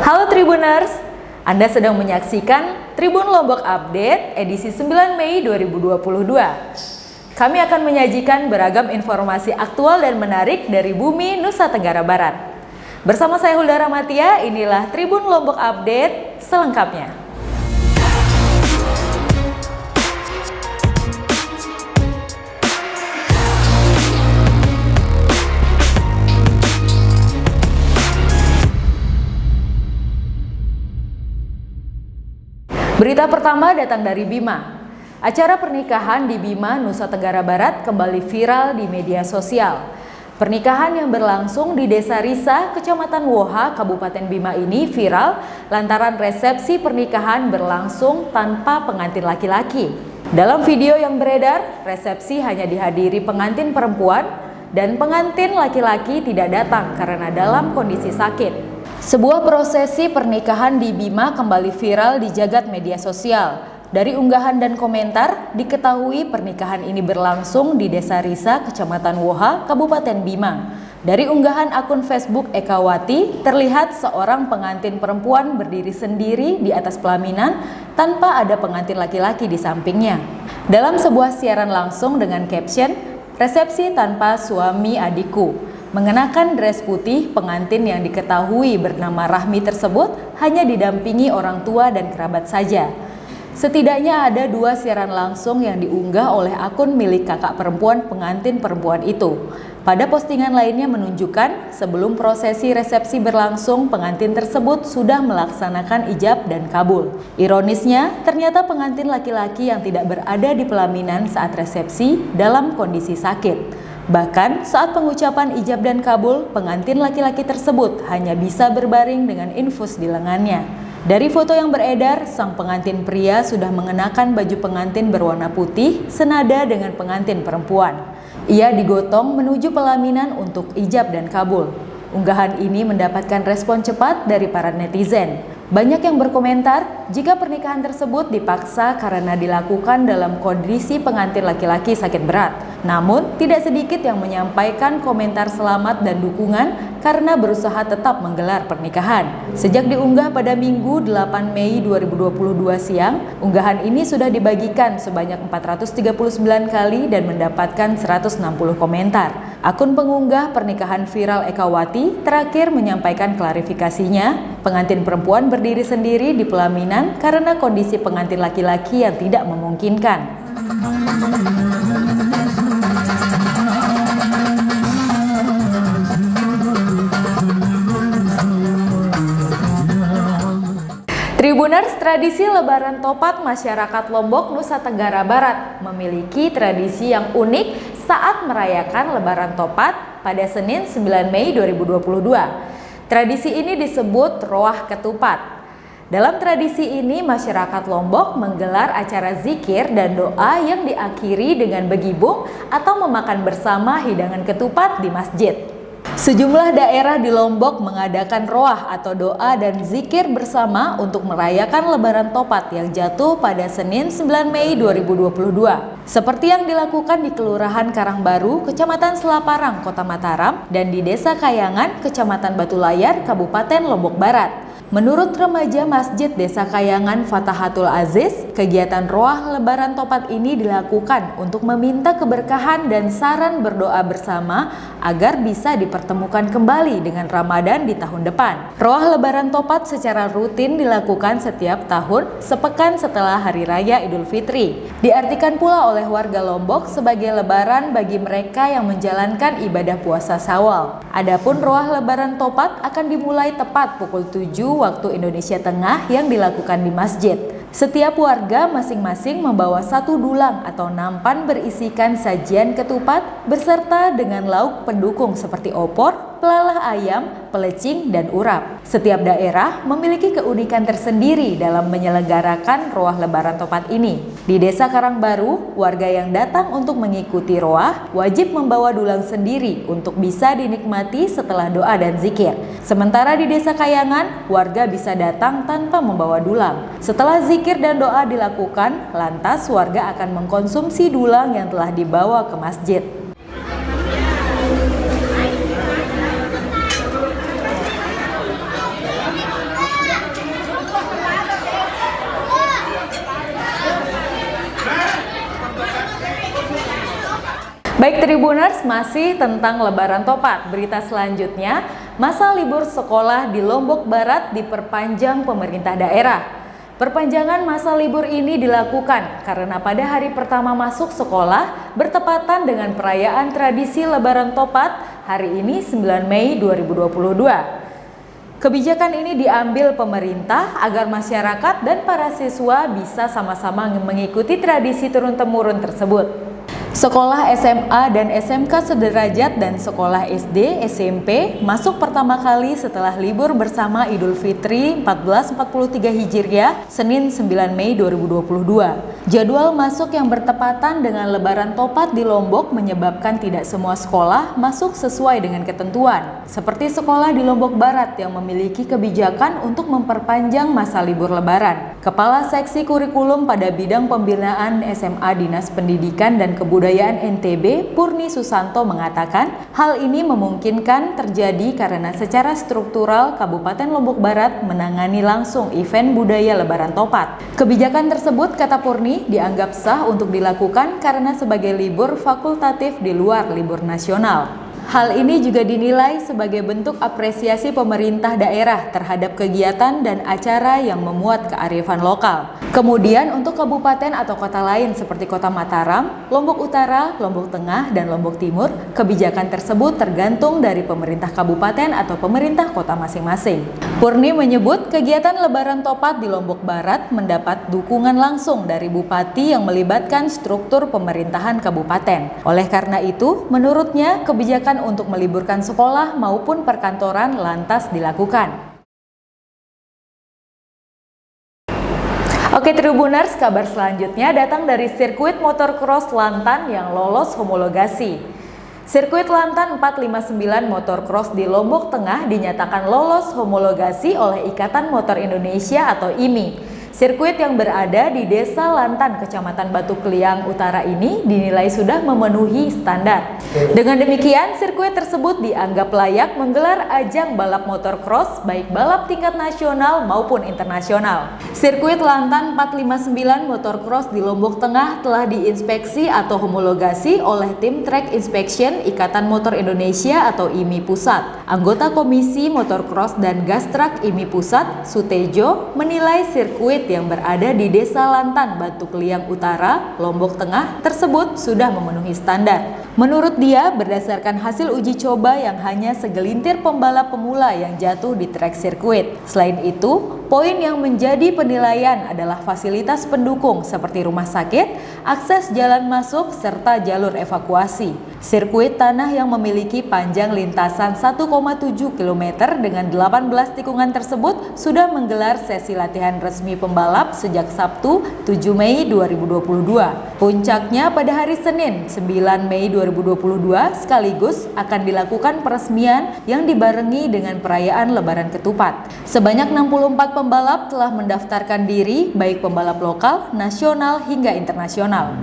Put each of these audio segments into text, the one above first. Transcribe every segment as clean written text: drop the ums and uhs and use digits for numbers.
Halo Tribuners, Anda sedang menyaksikan Tribun Lombok Update edisi 9 Mei 2022. Kami akan menyajikan beragam informasi aktual dan menarik dari bumi Nusa Tenggara Barat. Bersama saya Hulda Ramatia, inilah Tribun Lombok Update selengkapnya. Berita pertama datang dari Bima. Acara pernikahan di Bima, Nusa Tenggara Barat kembali viral di media sosial. Pernikahan yang berlangsung di Desa Risa, Kecamatan Woha, Kabupaten Bima ini viral lantaran resepsi pernikahan berlangsung tanpa pengantin laki-laki. Dalam video yang beredar, resepsi hanya dihadiri pengantin perempuan dan pengantin laki-laki tidak datang karena dalam kondisi sakit. Sebuah prosesi pernikahan di Bima kembali viral di jagat media sosial. Dari unggahan dan komentar, diketahui pernikahan ini berlangsung di Desa Risa, Kecamatan Woha, Kabupaten Bima. Dari unggahan akun Facebook Ekawati, terlihat seorang pengantin perempuan berdiri sendiri di atas pelaminan tanpa ada pengantin laki-laki di sampingnya. Dalam sebuah siaran langsung dengan caption, "Resepsi tanpa suami adikku." Mengenakan dress putih, pengantin yang diketahui bernama Rahmi tersebut hanya didampingi orang tua dan kerabat saja. Setidaknya ada 2 siaran langsung yang diunggah oleh akun milik kakak perempuan pengantin perempuan itu. Pada postingan lainnya menunjukkan sebelum prosesi resepsi berlangsung, pengantin tersebut sudah melaksanakan ijab dan kabul. Ironisnya, ternyata pengantin laki-laki yang tidak berada di pelaminan saat resepsi dalam kondisi sakit. Bahkan saat pengucapan ijab dan kabul, pengantin laki-laki tersebut hanya bisa berbaring dengan infus di lengannya. Dari foto yang beredar, sang pengantin pria sudah mengenakan baju pengantin berwarna putih senada dengan pengantin perempuan. Ia digotong menuju pelaminan untuk ijab dan kabul. Unggahan ini mendapatkan respon cepat dari para netizen. Banyak yang berkomentar jika pernikahan tersebut dipaksa karena dilakukan dalam kondisi pengantin laki-laki sakit berat. Namun, tidak sedikit yang menyampaikan komentar selamat dan dukungan karena berusaha tetap menggelar pernikahan. Sejak diunggah pada Minggu 8 Mei 2022 siang, unggahan ini sudah dibagikan sebanyak 439 kali dan mendapatkan 160 komentar. Akun pengunggah pernikahan viral Ekawati terakhir menyampaikan klarifikasinya, pengantin perempuan berdiri sendiri di pelaminan karena kondisi pengantin laki-laki yang tidak memungkinkan. Tribuners, tradisi Lebaran Topat masyarakat Lombok, Nusa Tenggara Barat memiliki tradisi yang unik saat merayakan Lebaran Topat pada Senin 9 Mei 2022. Tradisi ini disebut Roah Ketupat. Dalam tradisi ini, masyarakat Lombok menggelar acara zikir dan doa yang diakhiri dengan begibung atau memakan bersama hidangan ketupat di masjid. Sejumlah daerah di Lombok mengadakan roah atau doa dan zikir bersama untuk merayakan Lebaran Topat yang jatuh pada Senin 9 Mei 2022. Seperti yang dilakukan di Kelurahan Karangbaru, Kecamatan Selaparang, Kota Mataram, dan di Desa Kayangan, Kecamatan Batu Layar, Kabupaten Lombok Barat. Menurut remaja Masjid Desa Kayangan Fatahatul Aziz, kegiatan roah Lebaran Topat ini dilakukan untuk meminta keberkahan dan saran berdoa bersama agar bisa dipertemukan kembali dengan Ramadan di tahun depan. Roah Lebaran Topat secara rutin dilakukan setiap tahun sepekan setelah Hari Raya Idul Fitri. Diartikan pula oleh warga Lombok sebagai lebaran bagi mereka yang menjalankan ibadah puasa Syawal. Adapun roah Lebaran Topat akan dimulai tepat pukul 7 waktu Indonesia Tengah yang dilakukan di masjid. Setiap warga masing-masing membawa 1 dulang atau nampan berisikan sajian ketupat beserta dengan lauk pendukung seperti opor, pelalah ayam, pelecing, dan urap. Setiap daerah memiliki keunikan tersendiri dalam menyelenggarakan roah Lebaran Topat ini. Di Desa Karangbaru, warga yang datang untuk mengikuti roah wajib membawa dulang sendiri untuk bisa dinikmati setelah doa dan zikir. Sementara di Desa Kayangan, warga bisa datang tanpa membawa dulang. Setelah zikir dan doa dilakukan, lantas warga akan mengkonsumsi dulang yang telah dibawa ke masjid. Baik Tribuners, masih tentang Lebaran Topat. Berita selanjutnya, masa libur sekolah di Lombok Barat diperpanjang pemerintah daerah. Perpanjangan masa libur ini dilakukan karena pada hari pertama masuk sekolah bertepatan dengan perayaan tradisi Lebaran Topat hari ini 9 Mei 2022. Kebijakan ini diambil pemerintah agar masyarakat dan para siswa bisa sama-sama mengikuti tradisi turun-temurun tersebut. Sekolah SMA dan SMK sederajat dan sekolah SD, SMP masuk pertama kali setelah libur bersama Idul Fitri 1443 Hijriah, Senin 9 Mei 2022. Jadwal masuk yang bertepatan dengan Lebaran Topat di Lombok menyebabkan tidak semua sekolah masuk sesuai dengan ketentuan. Seperti sekolah di Lombok Barat yang memiliki kebijakan untuk memperpanjang masa libur Lebaran. Kepala Seksi Kurikulum pada bidang pembinaan SMA Dinas Pendidikan dan Kebudayaan NTB, Purni Susanto mengatakan, hal ini memungkinkan terjadi karena secara struktural Kabupaten Lombok Barat menangani langsung event budaya Lebaran Topat. Kebijakan tersebut, kata Purni, dianggap sah untuk dilakukan karena sebagai libur fakultatif di luar libur nasional. Hal ini juga dinilai sebagai bentuk apresiasi pemerintah daerah terhadap kegiatan dan acara yang memuat kearifan lokal. Kemudian untuk kabupaten atau kota lain seperti Kota Mataram, Lombok Utara, Lombok Tengah, dan Lombok Timur, kebijakan tersebut tergantung dari pemerintah kabupaten atau pemerintah kota masing-masing. Purni menyebut kegiatan Lebaran Topat di Lombok Barat mendapat dukungan langsung dari Bupati yang melibatkan struktur pemerintahan kabupaten. Oleh karena itu, menurutnya kebijakan untuk meliburkan sekolah maupun perkantoran lantas dilakukan. Oke Tribuners, kabar selanjutnya datang dari sirkuit motocross Lantan yang lolos homologasi. Sirkuit Lantan 459 Motocross di Lombok Tengah dinyatakan lolos homologasi oleh Ikatan Motor Indonesia atau IMI. Sirkuit yang berada di Desa Lantan, Kecamatan Batu Kliang Utara ini dinilai sudah memenuhi standar. Dengan demikian, sirkuit tersebut dianggap layak menggelar ajang balap motocross baik balap tingkat nasional maupun internasional. Sirkuit Lantan 459 Motocross di Lombok Tengah telah diinspeksi atau homologasi oleh Tim Track Inspection Ikatan Motor Indonesia atau IMI Pusat. Anggota Komisi Motocross dan Gastrak IMI Pusat, Sutejo, menilai sirkuit yang berada di Desa Lantan, Batu Kliang Utara, Lombok Tengah tersebut sudah memenuhi standar. Menurut dia, berdasarkan hasil uji coba yang hanya segelintir pembalap pemula yang jatuh di trek sirkuit. Selain itu, poin yang menjadi penilaian adalah fasilitas pendukung seperti rumah sakit, akses jalan masuk, serta jalur evakuasi. Sirkuit tanah yang memiliki panjang lintasan 1,7 km dengan 18 tikungan tersebut sudah menggelar sesi latihan resmi pembalap sejak Sabtu 7 Mei 2022. Puncaknya pada hari Senin 9 Mei 2022 sekaligus akan dilakukan peresmian yang dibarengi dengan perayaan Lebaran Ketupat. Sebanyak 64 pembalap telah mendaftarkan diri, baik pembalap lokal, nasional, hingga internasional.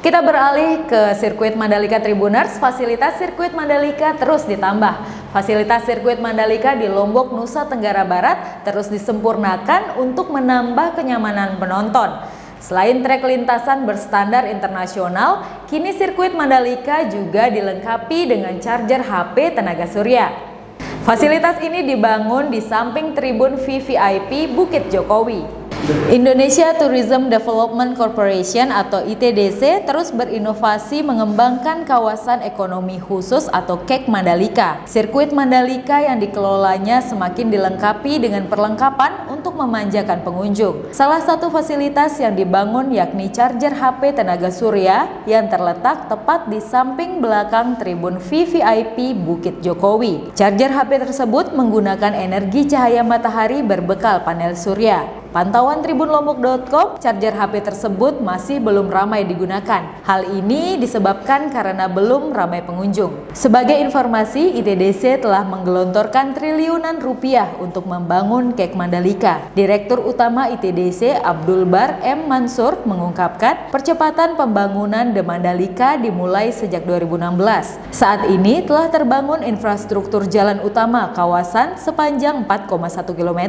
Kita beralih ke sirkuit Mandalika Tribuners. Fasilitas sirkuit Mandalika terus ditambah. Fasilitas sirkuit Mandalika di Lombok, Nusa Tenggara Barat terus disempurnakan untuk menambah kenyamanan penonton. Selain trek lintasan berstandar internasional, kini sirkuit Mandalika juga dilengkapi dengan charger HP tenaga surya. Fasilitas ini dibangun di samping tribun VVIP Bukit Jokowi. Indonesia Tourism Development Corporation atau ITDC terus berinovasi mengembangkan kawasan ekonomi khusus atau KEK Mandalika. Sirkuit Mandalika yang dikelolanya semakin dilengkapi dengan perlengkapan untuk memanjakan pengunjung. Salah satu fasilitas yang dibangun yakni charger HP tenaga surya yang terletak tepat di samping belakang tribun VVIP Bukit Jokowi. Charger HP tersebut menggunakan energi cahaya matahari berbekal panel surya. Pantauan tribunlombok.com, charger HP tersebut masih belum ramai digunakan. Hal ini disebabkan karena belum ramai pengunjung. Sebagai informasi, ITDC telah menggelontorkan triliunan rupiah untuk membangun KEK Mandalika. Direktur Utama ITDC Abdul Bar M. Mansur mengungkapkan percepatan pembangunan The Mandalika dimulai sejak 2016. Saat ini telah terbangun infrastruktur jalan utama kawasan sepanjang 4,1 km.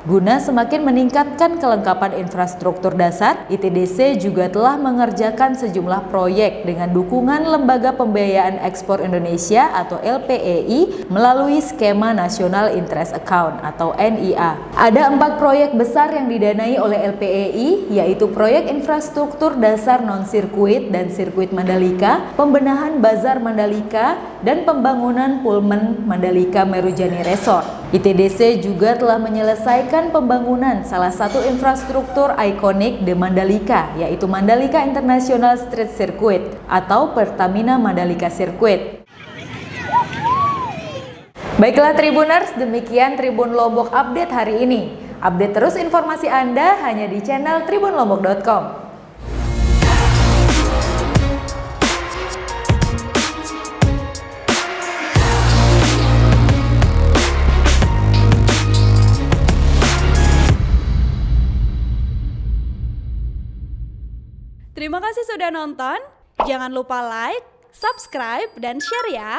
Guna semakin meningkatkan kelengkapan infrastruktur dasar, ITDC juga telah mengerjakan sejumlah proyek dengan dukungan Lembaga Pembiayaan Ekspor Indonesia atau LPEI melalui Skema National Interest Account atau NIA. Ada 4 proyek besar yang didanai oleh LPEI, yaitu proyek infrastruktur dasar non-sirkuit dan sirkuit Mandalika, pembenahan Bazar Mandalika, dan pembangunan Pullman Mandalika Merujani Resort. ITDC juga telah menyelesaikan pembangunan salah satu infrastruktur ikonik The Mandalika, yaitu Mandalika International Street Circuit atau Pertamina Mandalika Circuit. Baiklah Tribuners, demikian Tribun Lombok Update hari ini. Update terus informasi Anda hanya di channel tribunlombok.com. Terima kasih sudah nonton. Jangan lupa like, subscribe, dan share ya.